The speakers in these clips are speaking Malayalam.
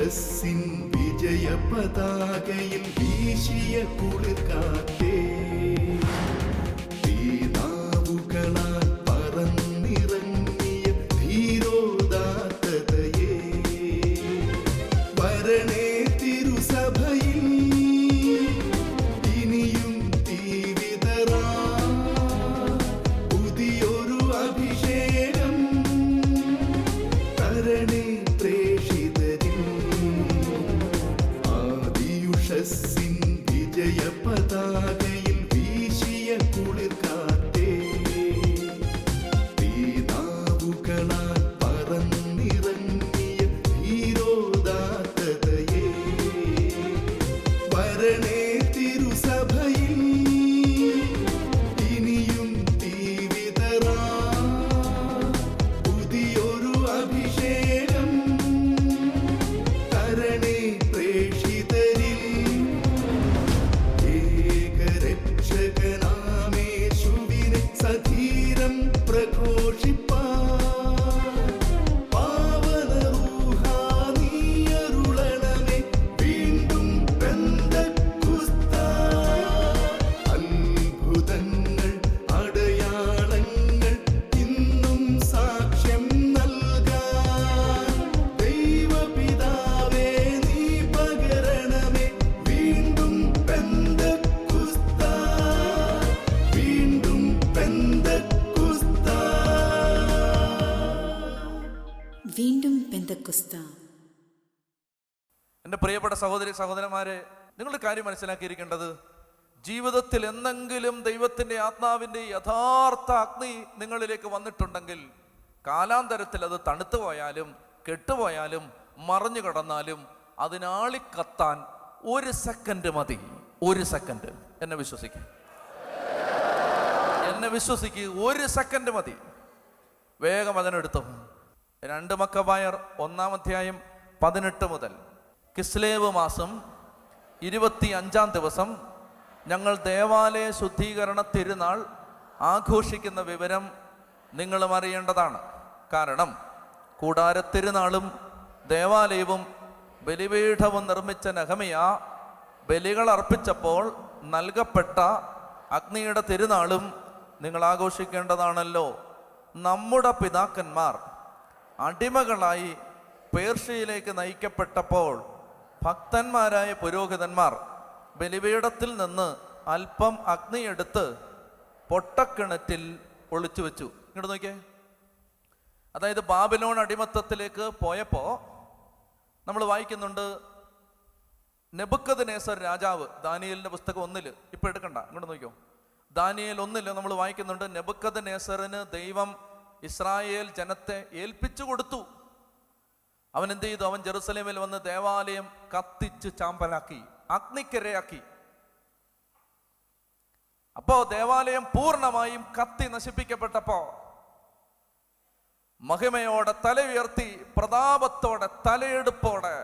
ആദിയുഷസ്സിൻ വിജയ പതാകയിൽ വീശിയ കുളിർക്കാറ്റേ, തീനാവുകളാൽ പറന്നിറങ്ങിയ ധീരോദാത്തതയേ, വരണേ തിരുസഭയിൽ ഇനിയും തീവിതറാ പുതിയൊരു അഭിഷേകം തരണേ പ്രേക്ഷിതരിൽ. ആദിയുഷസ്സിൻ വിജയ പതാകയിൽ വീശിയ കുളിർക്കാറ്റേ, തീനാവുകളാൽ പറന്നിറങ്ങിയ ധീരോദാത്തതയേ, വരണേ തിരുസഭയിൽ ഇനിയും തീവിതറാ പുതിയൊരു അഭിഷേകം തരണേ പ്രേക്ഷിതരിൽ. ഏകരക്ഷകനാമേശുവിനെ സധീരം പ്രഘോഷിപ്പാൻ പാവന റൂഹാ നീയരുളണമേ വീണ്ടും പെന്തക്കുസ്താ. അത്ഭുതങ്ങൾ അടയാളങ്ങൾ ഇന്നും സാക്ഷ്യം നൽകാൻ ദൈവപിതാവേ നീ പകരണമേ വീണ്ടും പെന്തക്കുസ്താ, വീണ്ടും പെന്തക്കുസ്താ. വീണ്ടും പെന്തക്കുസ്ത. എൻ്റെ പ്രിയപ്പെട്ട സഹോദരി സഹോദരന്മാരെ, നിങ്ങളുടെ കാര്യം മനസ്സിലാക്കിയിരിക്കേണ്ടത്, ജീവിതത്തിൽ എന്തെങ്കിലും ദൈവത്തിൻ്റെ ആത്മാവിൻ്റെ യഥാർത്ഥ അഗ്നി നിങ്ങളിലേക്ക് വന്നിട്ടുണ്ടെങ്കിൽ കാലാന്തരത്തിൽ അത് തണുത്തു പോയാലും കെട്ടുപോയാലും മറിഞ്ഞു കിടന്നാലും അതിനാളിക്കത്താൻ 1 സെക്കൻഡ് മതി. 1 സെക്കൻഡ്. എന്നെ വിശ്വസിക്കുക, 1 സെക്കൻഡ് മതി. വേഗം അതിനെടുത്തു. 2 മക്കബായർ 1-ാം അധ്യായം 18 മുതൽ. കിസ്ലേവ് മാസം 25-ാം ദിവസം ഞങ്ങൾ ദേവാലയ ശുദ്ധീകരണ തിരുനാൾ ആഘോഷിക്കുന്ന വിവരം നിങ്ങളും അറിയേണ്ടതാണ്. കാരണം കൂടാര തിരുനാളും ദേവാലയവും ബലിപീഠവും നിർമ്മിച്ച നെഹമ്യ ബലികൾ അർപ്പിച്ചപ്പോൾ നൽകപ്പെട്ട അഗ്നിയുടെ തിരുനാളും നിങ്ങൾ ആഘോഷിക്കേണ്ടതാണല്ലോ. നമ്മുടെ പിതാക്കന്മാർ അടിമകളായി പേർഷ്യയിലേക്ക് നയിക്കപ്പെട്ടപ്പോൾ ഭക്തന്മാരായ പുരോഹിതന്മാർ ബലിപീഠത്തിൽ നിന്ന് അല്പം അഗ്നിയെടുത്ത് പൊട്ടക്കിണറ്റിൽ ഒളിച്ചു വെച്ചു. ഇങ്ങോട്ട് നോക്കിയേ. അതായത് ബാബിലോൺ അടിമത്തത്തിലേക്ക് പോയപ്പോൾ നമ്മൾ വായിക്കുന്നുണ്ട്, നെബൂഖദ്നേസർ രാജാവ്, ദാനിയേലിൻ്റെ പുസ്തകം 1 ഇപ്പം എടുക്കണ്ട, ഇങ്ങോട്ട് നോക്കിയോ. ദാനിയേൽ 1 നമ്മൾ വായിക്കുന്നുണ്ട്, നെബൂഖദ്നേസറിന് ദൈവം ഇസ്രായേൽ ജനത്തെ ഏൽപ്പിച്ചു കൊടുത്തു. അവൻ എന്ത് ചെയ്തു? അവൻ ജെറുസലേമിൽ വന്ന് ദേവാലയം കത്തിച്ച് ചാമ്പലാക്കി, അഗ്നിക്കിരയാക്കി. അപ്പോ ദേവാലയം പൂർണ്ണമായും കത്തി നശിപ്പിക്കപ്പെട്ടപ്പോ മഹിമയോടെ തല ഉയർത്തി, പ്രതാപത്തോടെ, തലയെടുപ്പോടെ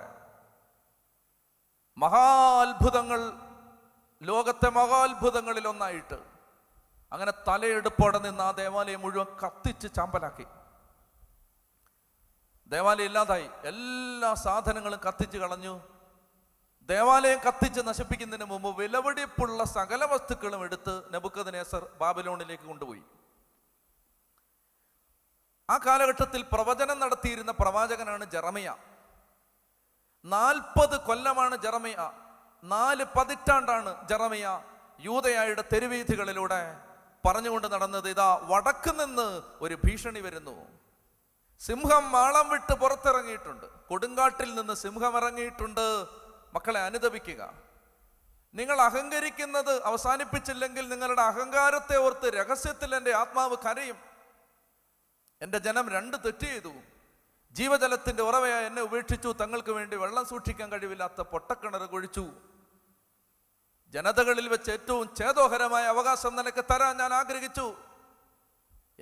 മഹാത്ഭുതങ്ങൾ, ലോകത്തെ മഹാത്ഭുതങ്ങളിൽ ഒന്നായിട്ട് അങ്ങനെ തലയെടുപ്പോടെ നിന്ന് ആ ദേവാലയം മുഴുവൻ കത്തിച്ച് ചാമ്പലാക്കി. ദേവാലയം ഇല്ലാതായി. എല്ലാ സാധനങ്ങളും കത്തിച്ച് കളഞ്ഞു. ദേവാലയം കത്തിച്ച് നശിപ്പിക്കുന്നതിന് മുമ്പ് വിലപിടിപ്പുള്ള സകല വസ്തുക്കളും എടുത്ത് നെബൂഖദ്നേസർ ബാബിലോണിലേക്ക് കൊണ്ടുപോയി. ആ കാലഘട്ടത്തിൽ പ്രവചനം നടത്തിയിരുന്ന പ്രവാചകനാണ് ജെറമിയ. 40 കൊല്ലമാണ് ജെറമിയ, 4 പതിറ്റാണ്ടാണ് ജെറമിയ യൂദയായുടെ തെരുവീഥികളിലൂടെ പറഞ്ഞുകൊണ്ട് നടന്നത്. ഇതാ വടക്ക് നിന്ന് ഒരു ഭീഷണി വരുന്നു. സിംഹം മാളം വിട്ട് പുറത്തിറങ്ങിയിട്ടുണ്ട്. കൊടുങ്കാട്ടിൽ നിന്ന് സിംഹം ഇറങ്ങിയിട്ടുണ്ട്. മക്കളെ, അനുദപിക്കുക. നിങ്ങൾ അഹങ്കരിക്കുന്നത് അവസാനിപ്പിച്ചില്ലെങ്കിൽ നിങ്ങളുടെ അഹങ്കാരത്തെ ഓർത്ത് രഹസ്യത്തിൽ എൻ്റെ ആത്മാവ് കരയും. എൻ്റെ ജനം 2 തെറ്റ് ചെയ്തു. ജീവജലത്തിൻ്റെ ഉറവയായ എന്നെ ഉപേക്ഷിച്ചു. തങ്ങൾക്ക് വേണ്ടി വെള്ളം സൂക്ഷിക്കാൻ കഴിവില്ലാത്ത പൊട്ടക്കിണർ കുഴിച്ചു. ജനതകളിൽ വെച്ച് ഏറ്റവും ഛേദോഹരമായ അവകാശം നിനക്ക് തരാൻ ഞാൻ ആഗ്രഹിച്ചു.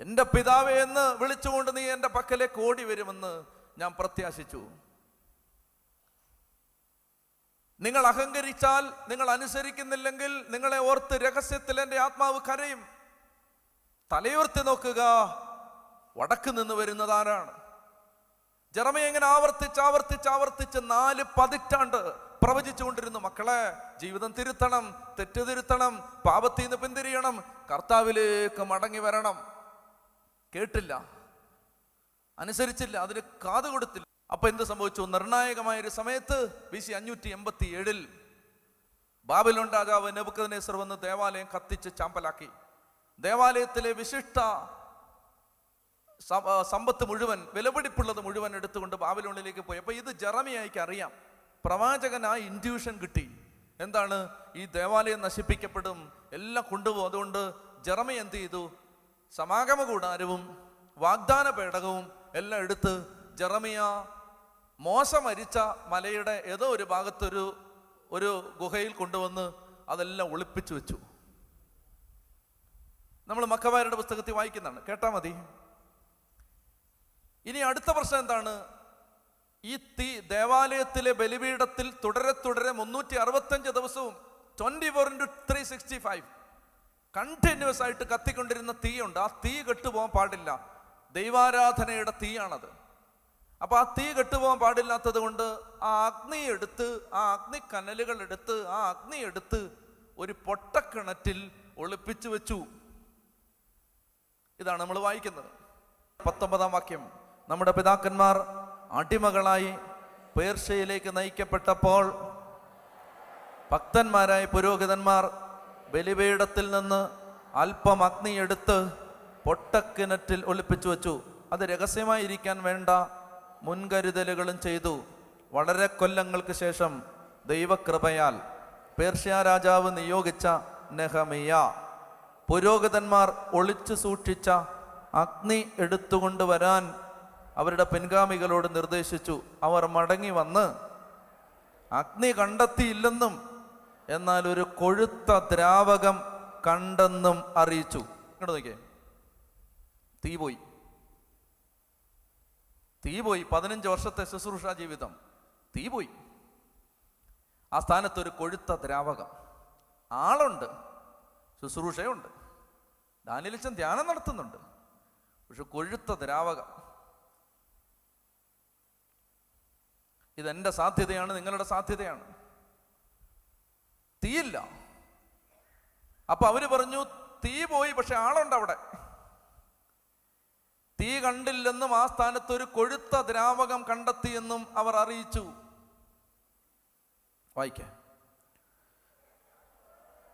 എൻ്റെ പിതാവേ എന്ന് വിളിച്ചുകൊണ്ട് നീ എൻ്റെ പക്കലേക്ക് ഓടി വരുമെന്ന് ഞാൻ പ്രത്യാശിച്ചു. നിങ്ങൾ അഹങ്കരിച്ചാൽ, നിങ്ങൾ അനുസരിക്കുന്നില്ലെങ്കിൽ നിങ്ങളെ ഓർത്ത് രഹസ്യത്തിൽ എൻ്റെ ആത്മാവ് കരയും. തലയുയർത്തി നോക്കുക, വടക്ക് നിന്ന് വരുന്നതാരാണ്? ജെറമിയ ഇങ്ങനെ ആവർത്തിച്ച് 4 പതിറ്റാണ്ട് പ്രവചിച്ചുകൊണ്ടിരുന്നു. മക്കളെ, ജീവിതം തിരുത്തണം, തെറ്റ് തിരുത്തണം, പാപത്തിൽ നിന്ന് പിന്തിരിയണം, കർത്താവിലേക്ക് മടങ്ങി വരണം. കേട്ടില്ല, അനുസരിച്ചില്ല, അതിന് കാത് കൊടുത്തില്ല. അപ്പൊ എന്ത് സംഭവിച്ചു? നിർണായകമായൊരു സമയത്ത് BC 587 ബാബിലോൺ രാജാവ് നെബൂഖദ്നേസർ വന്ന് ദേവാലയം കത്തിച്ച് ചാമ്പലാക്കി. ദേവാലയത്തിലെ വിശിഷ്ട സമ്പത്ത് മുഴുവൻ, വിലപിടിപ്പുള്ളത് മുഴുവൻ എടുത്തുകൊണ്ട് ബാബിലോണിലേക്ക് പോയി. അപ്പൊ ഇത് ജെറമിയായ്ക്ക് അറിയാം. പ്രവാചകൻ ആ ഇൻഡ്യൂഷൻ കിട്ടി. എന്താണ്? ഈ ദേവാലയം നശിപ്പിക്കപ്പെടും, എല്ലാം കൊണ്ടുപോകും. അതുകൊണ്ട് ജെറമിയ എന്ത് ചെയ്തു? സമാഗമ കൂടാരവും വാഗ്ദാന പേടകവും എല്ലാം എടുത്ത് ജെറമിയ മോശ മരിച്ച മലയുടെ ഏതോ ഒരു ഭാഗത്തൊരു ഗുഹയിൽ കൊണ്ടുവന്ന് അതെല്ലാം ഒളിപ്പിച്ചു വെച്ചു. നമ്മൾ മക്കബായരുടെ പുസ്തകത്തിൽ വായിക്കുന്നതാണ്, കേട്ടാ മതി. ഇനി അടുത്ത പ്രശ്നം എന്താണ്? ഈ തീ ദേവാലയത്തിലെ ബലിപീഠത്തിൽ തുടരെ 365 ദിവസവും 24x365 കണ്ടിന്യൂസ് ആയിട്ട് കത്തിക്കൊണ്ടിരുന്ന തീയുണ്ട്. ആ തീ കെട്ടുപോകാൻ പാടില്ല. ദൈവാരാധനയുടെ തീയാണത്. അപ്പൊ ആ തീ കെട്ടുപോകാൻ പാടില്ലാത്തത് കൊണ്ട് ആ അഗ്നി കനലുകൾ എടുത്ത് ആ അഗ്നി എടുത്ത് ഒരു പൊട്ടക്കിണറ്റിൽ ഒളിപ്പിച്ചു വെച്ചു. ഇതാണ് നമ്മൾ വായിക്കുന്നത്. 19-ാം വാക്യം. നമ്മുടെ പിതാക്കന്മാർ അടിമകളായി പേർഷ്യയിലേക്ക് നയിക്കപ്പെട്ടപ്പോൾ ഭക്തന്മാരായ പുരോഹിതന്മാർ ബലിപീഠത്തിൽ നിന്ന് അല്പം അഗ്നി എടുത്ത് പൊട്ടക്കിണറ്റിൽ ഒളിപ്പിച്ചു വെച്ചു. അത് രഹസ്യമായിരിക്കാൻ വേണ്ട മുൻകരുതലുകളും ചെയ്തു. വളരെ കൊല്ലങ്ങൾക്ക് ശേഷം ദൈവകൃപയാൽ പേർഷ്യ രാജാവ് നിയോഗിച്ച നെഹമിയ പുരോഹിതന്മാർ ഒളിച്ചു സൂക്ഷിച്ച അഗ്നി എടുത്തുകൊണ്ടുവരാൻ അവരുടെ പിൻഗാമികളോട് നിർദ്ദേശിച്ചു. അവർ മടങ്ങി വന്ന് അഗ്നി കണ്ടെത്തിയില്ലെന്നും എന്നാൽ ഒരു കൊഴുത്ത ദ്രാവകം കണ്ടെന്നും അറിയിച്ചു. ഇങ്ങോട്ട് നോക്കിയേ, തീ പോയി. 15 വർഷത്തെ ശുശ്രൂഷ ജീവിതം, തീ പോയി. ആ സ്ഥാനത്തൊരു കൊഴുത്ത ദ്രാവകം. ആളുണ്ട്, ശുശ്രൂഷയുണ്ട്, ദാനിയേലച്ചൻ ധ്യാനം നടത്തുന്നുണ്ട്, പക്ഷെ കൊഴുത്ത ദ്രാവകം. ഇതെന്റെ സാധ്യതയാണ്, നിങ്ങളുടെ സാധ്യതയാണ്. തീയില്ല. അപ്പൊ അവര് പറഞ്ഞു തീ പോയി, പക്ഷെ ആളുണ്ട് അവിടെ. തീ കണ്ടില്ലെന്നും ആ സ്ഥാനത്ത് ഒരു കൊഴുത്ത ദ്രാവകം കണ്ടെത്തിയെന്നും അവർ അറിയിച്ചു. വായിക്കാം.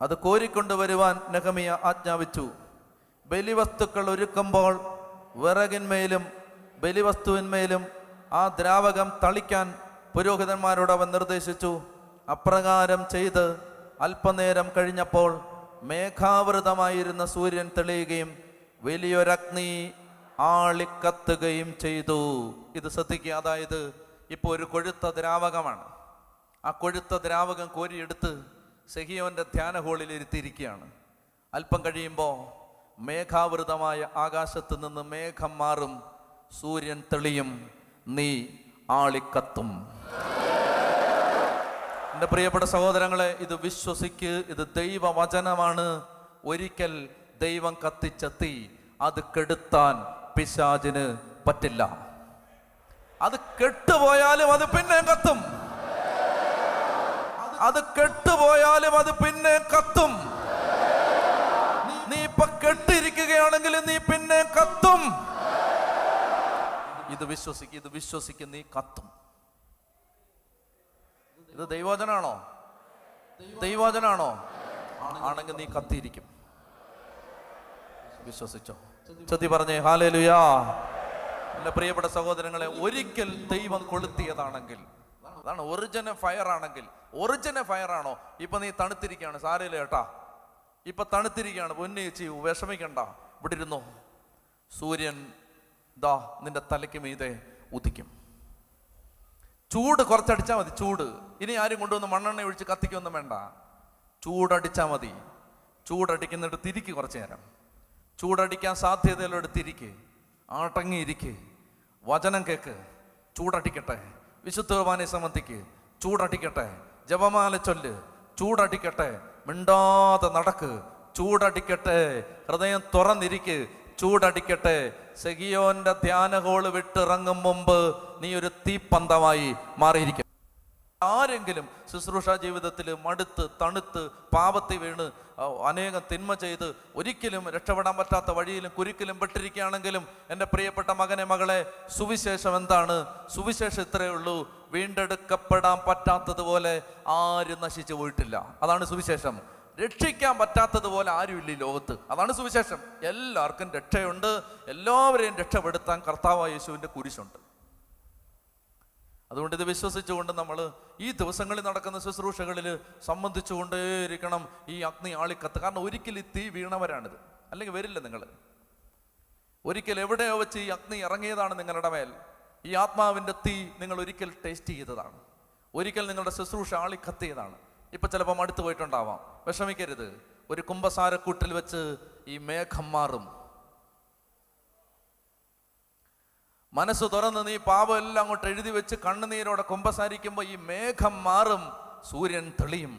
അത് കോരിക്കൊണ്ടുവരുവാൻ നെഹമിയ ആജ്ഞാപിച്ചു. ബലിവസ്തുക്കൾ ഒരുക്കുമ്പോൾ വിറകിന്മേലും ബലിവസ്തുവിന്മേലും ആ ദ്രാവകം തളിക്കാൻ പുരോഹിതന്മാരോട് അവൻ നിർദ്ദേശിച്ചു. അപ്രകാരം ചെയ്ത് അല്പനേരം കഴിഞ്ഞപ്പോൾ മേഘാവൃതമായിരുന്ന സൂര്യൻ തെളിയുകയും വലിയൊരഗ്നി ആളിക്കത്തുകയും ചെയ്തു. ഇത് ശ്രദ്ധിക്കുക. അതായത് ഇപ്പോൾ ഒരു കൊഴുത്ത ദ്രാവകമാണ്. ആ കൊഴുത്ത ദ്രാവകം കോരിയെടുത്ത് സെഹിയോന്റെ ധ്യാന ഹോളിൽ ഇരുത്തിയിരിക്കുകയാണ്. അല്പം കഴിയുമ്പോൾ മേഘാവൃതമായ ആകാശത്ത് നിന്ന് മേഘം മാറും, സൂര്യൻ തെളിയും, നീ ആളിക്കത്തും. എൻ്റെ പ്രിയപ്പെട്ട സഹോദരങ്ങളെ, ഇത് വിശ്വസിക്ക്. ഇത് ദൈവവചനമാണ്. ഒരിക്കൽ ദൈവം കത്തിച്ച തീ അത് കെടുത്താൻ പിശാചിന് പറ്റില്ല. അത് കെട്ടുപോയാലും അത് പിന്നെ കത്തും. അത് കെട്ടുപോയാലും അത് പിന്നെ കത്തും. നീ ഇപ്പൊ കെട്ടിരിക്കുകയാണെങ്കിൽ നീ പിന്നെ കത്തും. ഇത് വിശ്വസിക്ക്, നീ കത്തും. ഇത് ദൈവവചനാണോ? ആണെങ്കിൽ നീ കത്തിയിരിക്കും. വിശ്വസിച്ചോ? ചൊല്ലി പറഞ്ഞേ ഹല്ലേലൂയ. എൻ്റെ പ്രിയപ്പെട്ട സഹോദരങ്ങളെ, ഒരിക്കൽ ദൈവം കൊളുത്തിയതാണെങ്കിൽ, അതാണ് ഒറിജിനൽ ഫയർ ആണെങ്കിൽ. ഒറിജിനൽ ഫയർ ആണോ? ഇപ്പൊ നീ തണുത്തിരിക്കുകയാണ്, സാരമില്ല ചേട്ടാ, ഇപ്പൊ തണുത്തിരിക്കുകയാണ്, പൊന്നു ചേച്ചി വിഷമിക്കണ്ട, ഇവിടെ ഇരുന്നോ, സൂര്യൻ ദാ നിന്റെ തലയ്ക്ക് മീതെ ഉദിക്കും. ചൂട് കുറച്ചടിച്ചാൽ മതി. ചൂട് ഇനി ആരും കൊണ്ടുവന്ന് മണ്ണെണ്ണ ഒഴിച്ച് കത്തിക്കൊന്നും വേണ്ട. ചൂടടിച്ചാൽ മതി. ചൂടടിക്കുന്നിട്ട് തിരിക്ക് കുറച്ച് നേരം. ചൂടടിക്കാൻ സാധ്യതയുള്ളവർ തിരിക്ക്, ആട്ടങ്ങിയിരിക്ക്, വചനം കേക്ക്, ചൂടടിക്കട്ടെ. വിശുദ്ധ കുർബാനയെ സംബന്ധിക്ക്, ചൂടടിക്കട്ടെ. ജപമാല ചൊല്ല്, ചൂടടിക്കട്ടെ. മിണ്ടാതെ നടക്ക്, ചൂടടിക്കട്ടെ. ഹൃദയം തുറന്നിരിക്ക്, ചൂടടിക്കട്ടെ. സെഹിയോന്റെ ധ്യാന ഹോള് വിട്ടിറങ്ങും മുമ്പ് നീ ഒരു തീപ്പന്തമായി മാറിയിരിക്കും. ആരെങ്കിലും ശുശ്രൂഷ ജീവിതത്തിൽ മടുത്ത് തണുത്ത് പാപത്തിൽ വീണ് അനേകം തിന്മ ചെയ്ത് ഒരിക്കലും രക്ഷപ്പെടാൻ പറ്റാത്ത വഴിയിലും കുരുക്കിലും പെട്ടിരിക്കുകയാണെങ്കിലും എൻ്റെ പ്രിയപ്പെട്ട മകനെ മകളെ, സുവിശേഷം എന്താണ്? സുവിശേഷം ഇത്രയേ ഉള്ളൂ: വീണ്ടെടുക്കപ്പെടാൻ പറ്റാത്തതുപോലെ ആരും നശിച്ചു പോയിട്ടില്ല. അതാണ് സുവിശേഷം. രക്ഷിക്കാൻ പറ്റാത്തതുപോലെ ആരുമില്ല ഈ ലോകത്ത്. അതാണ് സുവിശേഷം. എല്ലാവർക്കും രക്ഷയുണ്ട്. എല്ലാവരെയും രക്ഷപ്പെടുത്താൻ കർത്താവായ യേശുവിൻ്റെ കുരിശുണ്ട്. അതുകൊണ്ട് ഇത് വിശ്വസിച്ചുകൊണ്ട് നമ്മൾ ഈ ദിവസങ്ങളിൽ നടക്കുന്ന ശുശ്രൂഷകളിൽ സംബന്ധിച്ചുകൊണ്ടേയിരിക്കണം. ഈ അഗ്നി ആളിക്കത്ത്. കാരണം ഒരിക്കൽ ഈ തീ വീണവരാണിത്, അല്ലെങ്കിൽ വരില്ല. നിങ്ങൾ ഒരിക്കൽ എവിടെയോ വെച്ച് ഈ അഗ്നി ഇറങ്ങിയതാണ് നിങ്ങളുടെ മേൽ. ഈ ആത്മാവിൻ്റെ തീ നിങ്ങൾ ഒരിക്കൽ ടേസ്റ്റ് ചെയ്തതാണ്. ഒരിക്കൽ നിങ്ങളുടെ ശുശ്രൂഷ ആളിക്കത്തിയതാണ്. ഇപ്പം ചിലപ്പോൾ മടുത്തു പോയിട്ടുണ്ടാവാം. വിഷമിക്കരുത്. ഒരു കുമ്പസാരക്കൂട്ടിൽ വെച്ച് ഈ മേഘം മാറും. മനസ്സ് തുറന്ന് നീ പാപം എല്ലാം അങ്ങോട്ട് എഴുതി വെച്ച് കണ്ണുനീരോടെ കുമ്പസാരിക്കുമ്പോൾ ഈ മേഘം മാറും, സൂര്യൻ തെളിയും.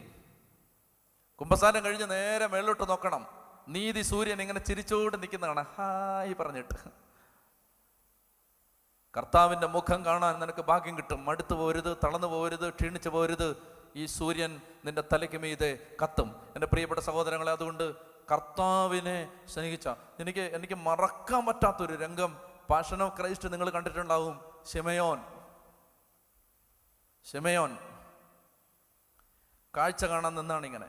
കുമ്പസാരം കഴിഞ്ഞ് നേരെ മേലോട്ട് നോക്കണം. നീതി സൂര്യൻ ഇങ്ങനെ ചിരിച്ചോട് നിൽക്കുന്നതാണ്, ഹായ് പറഞ്ഞിട്ട്. കർത്താവിൻ്റെ മുഖം കാണാൻ നിനക്ക് ഭാഗ്യം കിട്ടും. മടുത്തു പോരുത്, തളർന്നു പോരുത്, ക്ഷീണിച്ചു പോരുത്. ഈ സൂര്യൻ നിന്റെ തലയ്ക്ക് മീതെ കത്തും. എൻ്റെ പ്രിയപ്പെട്ട സഹോദരങ്ങളെ, അതുകൊണ്ട് കർത്താവിനെ സ്നേഹിച്ച എനിക്ക് മറക്കാൻ പറ്റാത്തൊരു രംഗം പാഷൻ ഓഫ് ക്രൈസ്റ്റ് നിങ്ങൾ കണ്ടിട്ടുണ്ടാവും. ശിമയോൻ കാഴ്ച കാണാൻ നിന്നാണ് ഇങ്ങനെ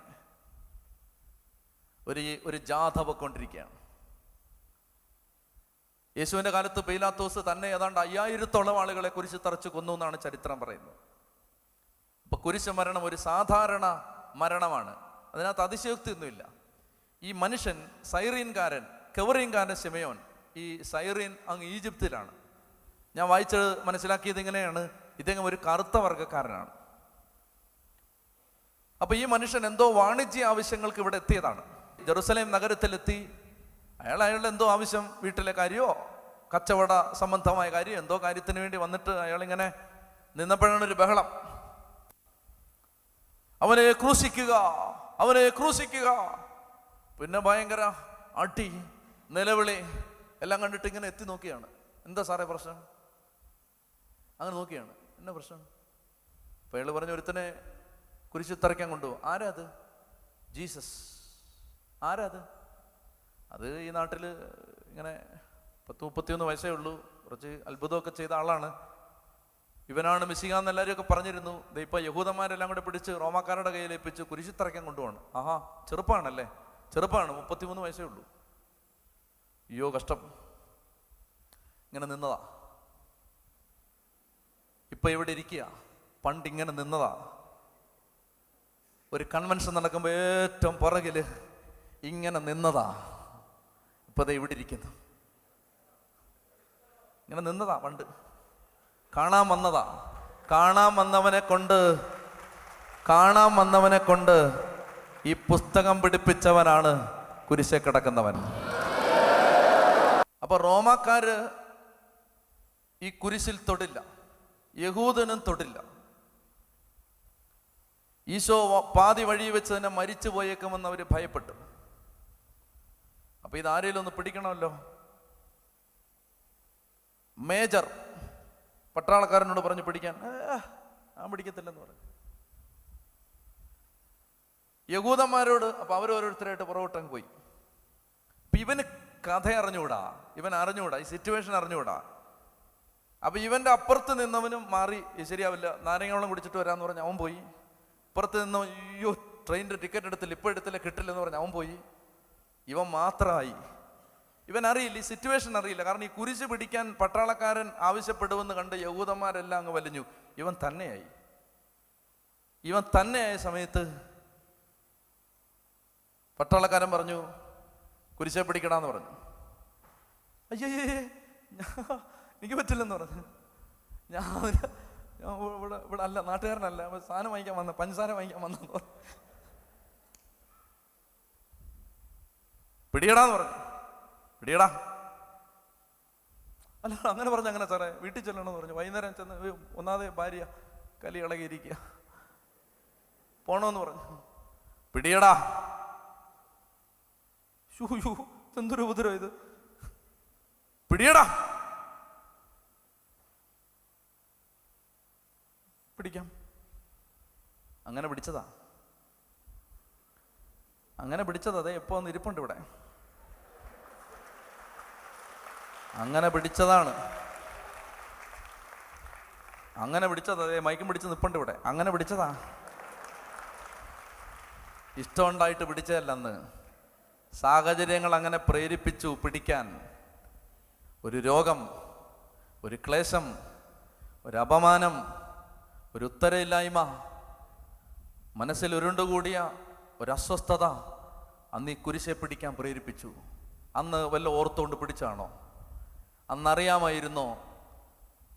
ഒരു ജാഥ പൊക്കൊണ്ടിരിക്കുകയാണ്. യേശുവിൻ്റെ കാലത്ത് പീലാത്തോസ് തന്നെ ഏതാണ്ട് 5000-ഓളം ആളുകളെ കുരിശ് തറച്ച് കൊന്നു എന്നാണ് ചരിത്രം പറയുന്നത്. അപ്പൊ കുരിശ് മരണം ഒരു സാധാരണ മരണമാണ്. അതിനകത്ത് അതിശയോക്തിയൊന്നുമില്ല. ഈ മനുഷ്യൻ കെവറീൻകാരൻ ശിമയോൻ, ഈ സൈറീൻ അങ്ങ് ഈജിപ്തിലാണ്. ഞാൻ വായിച്ചത് മനസ്സിലാക്കിയത് ഇങ്ങനെയാണ്: ഇദ്ദേഹം ഒരു കറുത്ത വർഗ്ഗക്കാരനാണ്. അപ്പൊ ഈ മനുഷ്യൻ എന്തോ വാണിജ്യ ആവശ്യങ്ങൾക്ക് ഇവിടെ എത്തിയതാണ്. ജെറുസലേം നഗരത്തിലെത്തി. അയാളുടെ എന്തോ ആവശ്യം, വീട്ടിലെ കാര്യമോ കച്ചവട സംബന്ധമായ കാര്യം, എന്തോ കാര്യത്തിന് വേണ്ടി വന്നിട്ട് അയാളിങ്ങനെ നിന്നപ്പോഴാണ് ഒരു ബഹളം. അവനെ ക്രൂശിക്കുക. പിന്നെ ഭയങ്കര അടി, നിലവിളി എല്ലാം കണ്ടിട്ട് ഇങ്ങനെ എത്തി നോക്കിയാണ്. എന്താ സാറേ പ്രശ്നം? അങ്ങനെ നോക്കിയാണ്, എന്നാ പ്രശ്നം? അപ്പൊ അയാൾ പറഞ്ഞു, ഒരുത്തനെ കുരിശിൽ തറയ്ക്കാൻ കൊണ്ടുപോകും. ആരാ അത്? ജീസസ്. ആരാ അത്? അത് ഈ നാട്ടിൽ ഇങ്ങനെ 30-31 വയസ്സേ ഉള്ളൂ, കുറച്ച് അത്ഭുതമൊക്കെ ചെയ്ത ആളാണ്, ഇവനാണ് മിശിഹാന്ന് എല്ലാവരും ഒക്കെ പറഞ്ഞിരുന്നു. ഇപ്പൊ യഹൂദന്മാരെല്ലാം കൂടെ പിടിച്ച് റോമാക്കാരുടെ കയ്യിൽ ഏൽപ്പിച്ച് കുരിശിൽ തറയ്ക്കാൻ കൊണ്ടുപോകണം. ആഹാ, ചെറുപ്പമാണ്, 33 വയസ്സേ ഉള്ളൂ. അയ്യോ കഷ്ടം. ഇങ്ങനെ നിന്നതാ. ഇപ്പൊ ഇവിടെ ഇരിക്കുക. പണ്ട് ഇങ്ങനെ നിന്നതാ. ഒരു കൺവെൻഷൻ നടക്കുമ്പോൾ ഏറ്റവും പുറകില് ഇങ്ങനെ നിന്നതാ. ഇപ്പൊ ദേ ഇവിടെ ഇരിക്കുന്നു. ഇങ്ങനെ നിന്നതാ പണ്ട്. കാണാൻ വന്നവനെ കൊണ്ട് ഈ പുസ്തകം പിടിപ്പിച്ചവനാണ് കുരിശെ കിടക്കുന്നവൻ. അപ്പൊ റോമാക്കാര് ഈ കുരിശിൽ തൊടില്ല, യഹൂദനും തൊടില്ല. ഈശോ പാതി വഴി വെച്ച് തന്നെ മരിച്ചു പോയേക്കുമെന്ന് അവര് ഭയപ്പെട്ടു. അപ്പൊ ഇതാരേലും ഒന്ന് പിടിക്കണമല്ലോ. മേജർ പട്ടാളക്കാരനോട് പറഞ്ഞു പിടിക്കാൻ. ഞാൻ പിടിക്കത്തില്ലെന്ന് പറഞ്ഞു. യഹൂദന്മാരോട്, അപ്പൊ അവരോരോരുത്തരായിട്ട് പുറകോട്ടങ്ങ് പോയി. അപ്പൊ ഇവന് കഥ അറിഞ്ഞുകൂടാ, ഈ സിറ്റുവേഷൻ അറിഞ്ഞുകൂടാ. അപ്പൊ ഇവന്റെ അപ്പുറത്ത് നിന്നവനും മാറി, ശരിയാവില്ല, നാരങ്ങ വെള്ളം കുടിച്ചിട്ട് വരാന്ന് പറഞ്ഞ് അവൻ പോയി. ഇപ്പുറത്ത് നിന്നോ, അയ്യോ ട്രെയിനിന്റെ ടിക്കറ്റ് എടുത്തില്ല, ഇപ്പൊ എടുത്തില്ല, കിട്ടില്ലെന്ന് പറഞ്ഞ് അവൻ പോയി. ഇവൻ മാത്രമായി. ഇവൻ അറിയില്ല, ഈ സിറ്റുവേഷൻ അറിയില്ല. കാരണം ഈ കുരിശ് പിടിക്കാൻ പട്ടാളക്കാരൻ ആവശ്യപ്പെടുമെന്ന് കണ്ട് യഹൂദന്മാരെല്ലാം അങ്ങ് വലിഞ്ഞു. ഇവൻ തന്നെയായ സമയത്ത് പട്ടാളക്കാരൻ പറഞ്ഞു, കുരിശെ പിടിക്കടാന്ന് പറഞ്ഞു. അയ്യേ, എനിക്ക് പറ്റില്ലെന്ന് പറഞ്ഞു. ഞാൻ ഇവിടെ അല്ല, നാട്ടുകാരനല്ല, സാധനം വാങ്ങിക്കാൻ വന്ന, പഞ്ചസാര വാങ്ങിക്കാൻ വന്നെന്ന് പറഞ്ഞു. പിടിയടാന്ന് പറഞ്ഞു. പിടിയടാ. അല്ല അങ്ങനെ പറഞ്ഞു. അങ്ങനെ സാറേ വീട്ടിൽ ചെല്ലണമെന്ന് പറഞ്ഞു. വൈകുന്നേരം ചെന്ന് ഒന്നാതെ ഭാര്യ കലി ഇളകിയിരിക്കുക, പോണോന്ന് പറഞ്ഞു. പിടിയടാ. എന്തൊരു ഉപദ്രവം ഇത്. പിടിയടാ. പിടിക്കാം. അങ്ങനെ പിടിച്ചതാ, അങ്ങനെ പിടിച്ചത്. അതെ, എപ്പോ ഒന്ന് ഇരിപ്പുണ്ട് ഇവിടെ. അങ്ങനെ പിടിച്ചതാണ്, അങ്ങനെ പിടിച്ചത്. അതെ, മൈക്കും പിടിച്ച് നിൽപ്പുണ്ട് ഇവിടെ. അങ്ങനെ പിടിച്ചതാ, ഇഷ്ടമുണ്ടായിട്ട് പിടിച്ചതല്ല. അന്ന് സാഹചര്യങ്ങൾ അങ്ങനെ പ്രേരിപ്പിച്ചു പിടിക്കാൻ. ഒരു രോഗം, ഒരു ക്ലേശം, ഒരു അപമാനം, ഒരു ഉത്തരയില്ലായ്മ, മനസ്സിൽ ഉരുണ്ടുകൂടിയ ഒരസ്വസ്ഥത അന്ന് ഈ കുരിശെ പിടിക്കാൻ പ്രേരിപ്പിച്ചു. അന്ന് വല്ല ഓർത്തുകൊണ്ട് പിടിച്ചാണോ? അന്നറിയാമായിരുന്നോ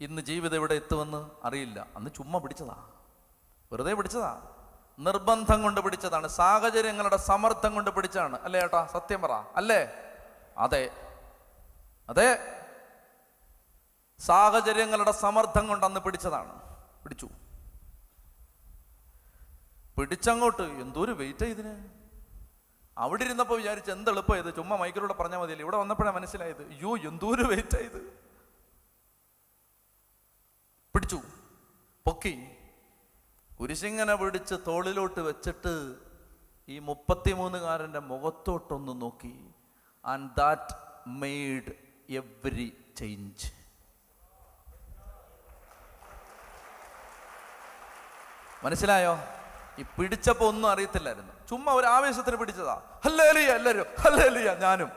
ഇന്ന് ജീവിതം ഇവിടെ എത്തുമെന്ന്? അറിയില്ല. അന്ന് ചുമ്മാ പിടിച്ചതാ, വെറുതെ പിടിച്ചതാ, നിർബന്ധം കൊണ്ട് പിടിച്ചതാണ്, സാഹചര്യങ്ങളുടെ സമ്മർദ്ദം കൊണ്ട് പിടിച്ചതാണ്. അല്ലേ ഏട്ടാ? സത്യം പറ, അല്ലേ? അതെ, അതെ, സാഹചര്യങ്ങളുടെ സമ്മർദ്ദം കൊണ്ട് അന്ന് പിടിച്ചതാണ്. പിടിച്ചു, പിടിച്ചങ്ങോട്ട്. എന്തോരു വെയിറ്റ് ഇതിന്. അവിടെ ഇരുന്നപ്പോൾ വിചാരിച്ച് എന്ത് എളുപ്പം ഇത്, ചുമ്മാ മൈക്കിലൂടെ പറഞ്ഞാൽ മതിയല്ലേ. ഇവിടെ വന്നപ്പോഴാണ് മനസ്സിലായത്, അയ്യോ എന്തോരു വെയിറ്റ് ഇത്. പിടിച്ചു, പൊക്കി, കുരിശിങ്ങനെ പിടിച്ച് തോളിലോട്ട് വെച്ചിട്ട് ഈ 33-കാരൻ്റെ മുഖത്തോട്ടൊന്ന് നോക്കി. And that made every change. മനസ്സിലായോ? ഈ പിടിച്ചപ്പോ ഒന്നും അറിയത്തില്ലായിരുന്നു, ചുമ്മാ ഒരു ആവേശത്തിന് പിടിച്ചതാ. ഹല്ലേലൂയ, എല്ലാവരും ഹല്ലേലൂയ, ഞാനും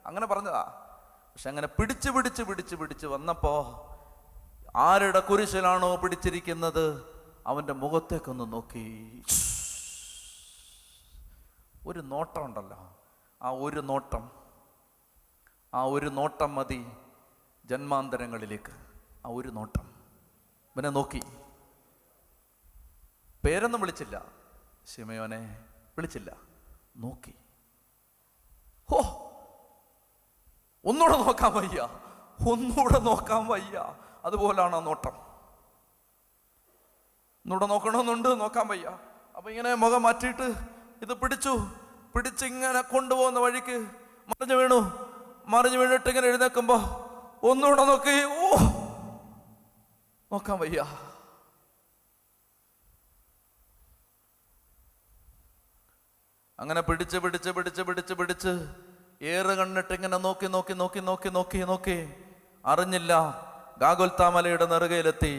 അങ്ങനെ പറഞ്ഞതാ. പക്ഷെ അങ്ങനെ പിടിച്ച് പിടിച്ച് പിടിച്ച് പിടിച്ച് വന്നപ്പോ ആരുടെ കുരിശിലാണോ പിടിച്ചിരിക്കുന്നത് അവന്റെ മുഖത്തേക്കൊന്ന് നോക്കി. ഒരു നോട്ടം ഉണ്ടല്ലോ, ആ ഒരു നോട്ടം, ആ ഒരു നോട്ടം മതി ജന്മാന്തരങ്ങളിലേക്ക്. ആ ഒരു നോട്ടം ഇവനെ നോക്കി. പേരൊന്നും വിളിച്ചില്ല, ശിമയോനെ വിളിച്ചില്ല, നോക്കി. ഹോ, ഒന്നുകൂടെ നോക്കാൻ വയ്യ, ഒന്നുകൂടെ നോക്കാൻ വയ്യ. അതുപോലാണ് ആ നോട്ടം. ഒന്നുകൂടെ നോക്കണമെന്നുണ്ട്, നോക്കാൻ വയ്യ. അപ്പൊ ഇങ്ങനെ മുഖം മാറ്റിയിട്ട് ഇത് പിടിച്ചു, പിടിച്ചിങ്ങനെ കൊണ്ടുപോകുന്ന വഴിക്ക് മറിഞ്ഞു വീണു. മറിഞ്ഞു വീണിട്ട് ഇങ്ങനെ എഴുന്നേക്കുമ്പോ ഒന്നുകൂടെ നോക്കി. ഓ, നോക്കാൻ വയ്യ. അങ്ങനെ പിടിച്ച് പിടിച്ച് പിടിച്ച് പിടിച്ച് പിടിച്ച് ഏറ് കണ്ടിട്ട് ഇങ്ങനെ നോക്കി നോക്കി നോക്കി നോക്കി നോക്കി നോക്കി അറിഞ്ഞില്ല ഗാഗുൽത്താ മലയുടെ നെറുകയിലെത്തി.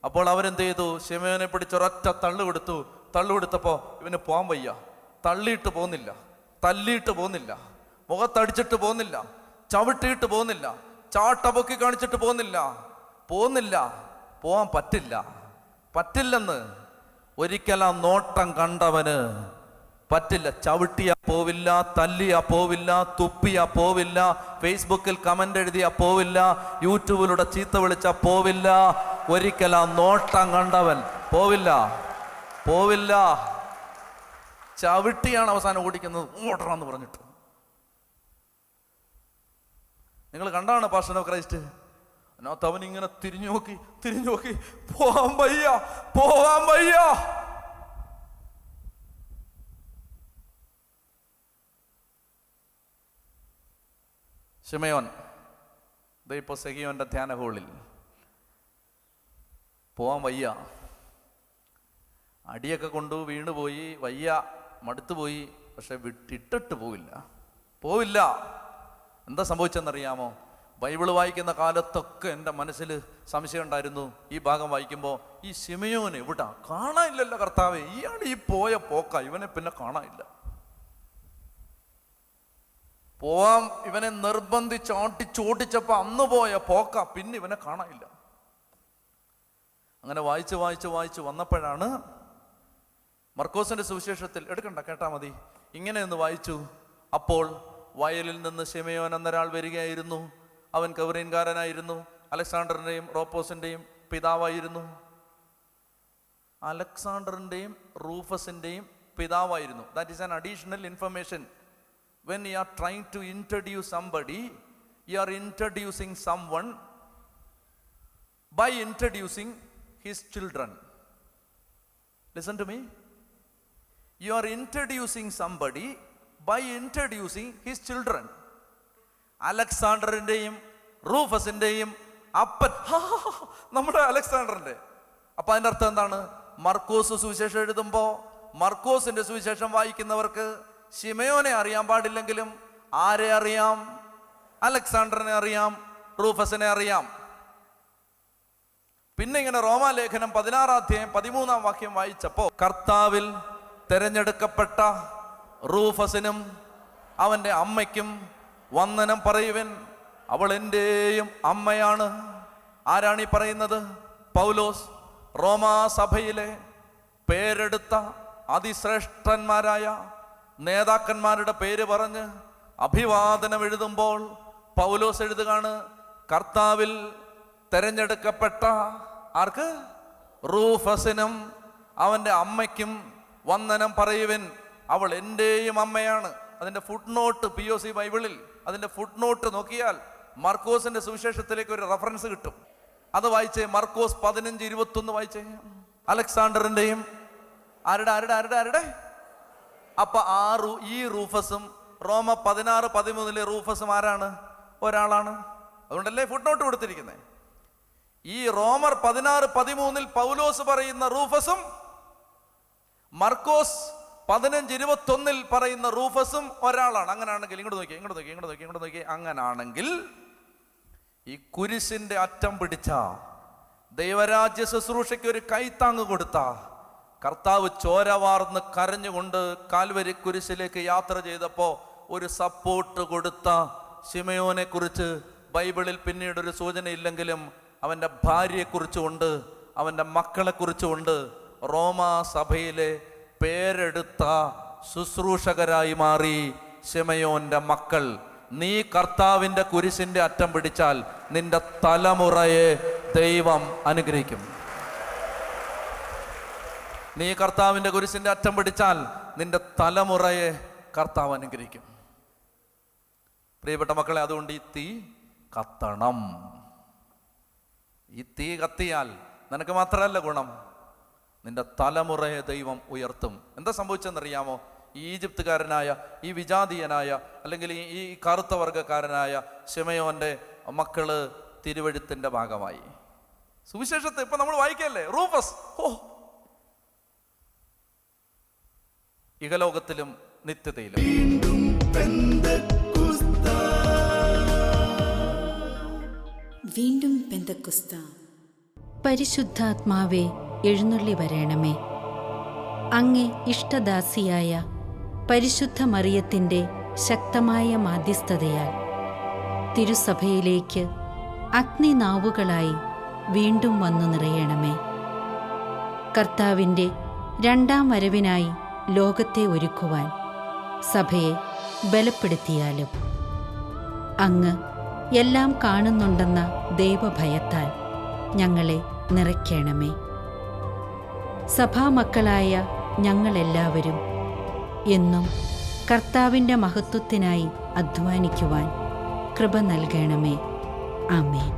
അപ്പോൾ അവരെന്ത് ചെയ്തു? ശിമയോനെ പിടിച്ചൊരൊറ്റ തള്ളു കൊടുത്തു. തള്ളു കൊടുത്തപ്പോ ഇവന് പോകാൻ വയ്യ. തള്ളിയിട്ട് പോകുന്നില്ല, തല്ലിയിട്ട് പോകുന്നില്ല, മുഖത്തടിച്ചിട്ട് പോകുന്നില്ല, ചവിട്ടിയിട്ട് പോകുന്നില്ല, ചാട്ട പൊക്കി കാണിച്ചിട്ട് പോകുന്നില്ല, പോകുന്നില്ല, പോവാൻ പറ്റില്ല, പറ്റില്ലെന്ന് ഒരിക്കലാ നോട്ടം കണ്ടവന് പറ്റില്ല. ചവിട്ടിയാ പോവില്ല, തല്ലിയാ പോവില്ല, തുപ്പിയാ പോവില്ല, ഫേസ്ബുക്കിൽ കമന്റ് എഴുതിയാ പോവില്ല, യൂട്യൂബിലൂടെ ചീത്ത വിളിച്ചാ പോവില്ല. ഒരിക്കലാ നോട്ടം കണ്ടവൻ പോവില്ല, പോവില്ല. ചവിട്ടിയാണ് അവസാനം ഓടിക്കുന്നത്, ഓടണമെന്ന് പറഞ്ഞിട്ട്. നിങ്ങൾ കണ്ടാണ് പാഷൻ ഓഫ് ക്രൈസ്റ്റ്? അതിനകത്ത് അവൻ ഇങ്ങനെ തിരിഞ്ഞു നോക്കി, തിരിഞ്ഞു നോക്കി, പോവാൻ വയ്യ, പോവാൻ വയ്യ. ശിമയോൻ ഇപ്പോൾ സെഗിയോന്റെ ധ്യാന ഹോളിൽ പോവാൻ വയ്യ, അടിയൊക്കെ കൊണ്ടു വീണുപോയി, വയ്യ, മടുത്തുപോയി. പക്ഷെ വിട്ടിട്ടിട്ട് പോവില്ല, പോവില്ല. എന്താ സംഭവിച്ചെന്നറിയാമോ? ബൈബിള് വായിക്കുന്ന കാലത്തൊക്കെ എൻ്റെ മനസ്സിൽ സംശയം ഉണ്ടായിരുന്നു. ഈ ഭാഗം വായിക്കുമ്പോൾ ഈ ശിമയോൻ എവിടാ? കാണാനില്ലല്ലോ കർത്താവേ, ഇയാൾ ഈ പോയ പോക്ക, ഇവനെ പിന്നെ കാണാനില്ല. പോവാൻ ഇവനെ നിർബന്ധിച്ച് ഓട്ടിച്ചോട്ടിച്ചപ്പോ അന്ന് പോയ പോക്ക, പിന്നെ ഇവനെ കാണാനില്ല. അങ്ങനെ വായിച്ച് വായിച്ച് വായിച്ച് വന്നപ്പോഴാണ് മർക്കോസിന്റെ സുവിശേഷത്തിൽ, എടുക്കണ്ട കേട്ടാ മതി, ഇങ്ങനെ ഒന്ന് വായിച്ചു. അപ്പോൾ വയലിൽ നിന്ന് ശിമയോൻ എന്നൊരാൾ വരികയായിരുന്നു. അവൻ കവറീൻകാരനായിരുന്നു, അലക്സാണ്ടറിന്റെയും റോപ്പോസിന്റെയും പിതാവായിരുന്നു. അലക്സാണ്ടറിന്റെയും റൂഫസിന്റെയും പിതാവായിരുന്നു. That is an additional information. When you are trying to introduce somebody, you are introducing someone by introducing his children. Listen to me. You are introducing somebody by introducing his children. അലക്സാണ്ടറിന്റെയും റൂഫസിന്റെയും അപ്പൻ, നമ്മുടെ അലക്സാണ്ടറിന്റെ അപ്പൊ അതിൻ്റെ അർത്ഥം എന്താണ്? മർക്കോസ് സുവിശേഷം എഴുതുമ്പോൾ മർക്കോസിന്റെ സുവിശേഷം വായിക്കുന്നവർക്ക് ശിമയോനെ അറിയാൻ പാടില്ലെങ്കിലും ആരെ അറിയാം? അലക്സാണ്ടറിനെ അറിയാം, റൂഫസിനെ അറിയാം. പിന്നെ ഇങ്ങനെ റോമാലേഖനം 16-13 വായിച്ചപ്പോ കർത്താവിൽ തെരഞ്ഞെടുക്കപ്പെട്ട റൂഫസിനും അവന്റെ അമ്മയ്ക്കും വന്ദനം പറയുവൻ, അവൾ എൻ്റെയും അമ്മയാണ്. ആരാണ് ഈ പറയുന്നത്? പൗലോസ് റോമാ സഭയിലെ പേരെടുത്ത അതിശ്രേഷ്ഠന്മാരായ നേതാക്കന്മാരുടെ പേര് പറഞ്ഞ് അഭിവാദനം എഴുതുമ്പോൾ പൗലോസ് എഴുതുകയാണ്, കർത്താവിൽ തെരഞ്ഞെടുക്കപ്പെട്ട ആർക്ക്? റൂഫസിനും അവൻ്റെ അമ്മയ്ക്കും വന്ദനം പറയുവൻ, അവൾ എൻ്റെയും അമ്മയാണ്. അതിൻ്റെ ഫുട് നോട്ട് POC ബൈബിളിൽ അതിൻ്റെ ഫുട് നോട്ട് നോക്കിയാൽ മർക്കോസിന്റെ സുവിശേഷത്തിലേക്ക് ഒരു റെഫറൻസ് കിട്ടും. അത് വായിച്ചേ, മർക്കോസ് 15:21 വായിച്ചേ. അലക്സാണ്ടറിന്റെയും ആരുടെ അപ്പൊ ഈ റൂഫസും റോമ 16-13 റൂഫസും ആരാണ്? ഒരാളാണ്. അതുകൊണ്ടല്ലേ ഫുട് നോട്ട് കൊടുത്തിരിക്കുന്നത്. ഈ റോമർ 16-13 പൗലോസ് പറയുന്ന റൂഫസും മർക്കോസ് 15:21 പറയുന്ന റൂഫസും ഒരാളാണ്. അങ്ങനാണെങ്കിൽ ഇങ്ങോട്ട് നോക്കി. അങ്ങനാണെങ്കിൽ ഈ കുരിശിന്റെ അറ്റം പിടിച്ച ദൈവരാജ്യ ശുശ്രൂഷയ്ക്ക് ഒരു കൈത്താങ്ങ് കൊടുത്ത കർത്താവ് ചോരവാർന്ന് കരഞ്ഞുകൊണ്ട് കാൽവരി കുരിശിലേക്ക് യാത്ര ചെയ്തപ്പോ ഒരു സപ്പോർട്ട് കൊടുത്ത ശിമയോനെ കുറിച്ച് ബൈബിളിൽ പിന്നീട് ഒരു സൂചനയില്ലെങ്കിലും അവൻ്റെ ഭാര്യയെക്കുറിച്ചുമുണ്ട്, അവൻ്റെ മക്കളെക്കുറിച്ചുമുണ്ട്. റോമാ സഭയിലെ പേരെടുത്ത ശുശ്രൂഷകരായി മാറി ശിമയോന്റെ മക്കൾ. നീ കർത്താവിൻ്റെ കുരിശിന്റെ അറ്റം പിടിച്ചാൽ നിന്റെ തലമുറയെ ദൈവം അനുഗ്രഹിക്കും. നീ കർത്താവിൻ്റെ കുരിശിന്റെ അറ്റം പിടിച്ചാൽ നിന്റെ തലമുറയെ കർത്താവ് അനുഗ്രഹിക്കും. പ്രിയപ്പെട്ട മക്കളെ, അതുകൊണ്ട് ഈ തീ കത്തണം. ഈ തീ കത്തിയാൽ നിനക്ക് മാത്രമല്ല ഗുണം, നിന്റെ തലമുറയെ ദൈവം ഉയർത്തും. എന്താ സംഭവിച്ചെന്നറിയാമോ? ഈജിപ്തുകാരനായ ഈ വിജാതീയനായ അല്ലെങ്കിൽ ഈ കറുത്ത വർഗക്കാരനായ ശിമയോന്റെ മക്കള് തിരുവഴുത്തിന്റെ ഭാഗമായി. സുവിശേഷത്തെ ഇപ്പൊ നമ്മൾ വായിക്കല്ലേ, റൂഫസ് ഇഹലോകത്തിലും നിത്യതയിലും. വീണ്ടും പെന്തക്കോസ്ത. വീണ്ടും പെന്തക്കോസ്ത. പരിശുദ്ധാത്മാവേ, എഴുന്നള്ളി വരണമേ. അങ്ങേ ഇഷ്ടദാസിയായ പരിശുദ്ധ മറിയത്തിൻ്റെ ശക്തമായ മാധ്യസ്ഥതയാൽ തിരുസഭയിലേക്ക് അഗ്നിനാവുകളായി വീണ്ടും വന്നു നിറയണമേ. കർത്താവിൻ്റെ രണ്ടാം വരവിനായി ലോകത്തെ ഒരുക്കുവാൻ സഭയെ ബലപ്പെടുത്തിയാലും അങ്ങ് എല്ലാം കാണുന്നുണ്ടെന്ന ദൈവഭയത്താൽ ഞങ്ങളെ നിറയ്ക്കണമേ. സഭാമക്കളായ ഞങ്ങളെല്ലാവരും എന്നും കർത്താവിൻ്റെ മഹത്വത്തിനായി അധ്വാനിക്കുവാൻ കൃപ നൽകണമേ. ആമേൻ.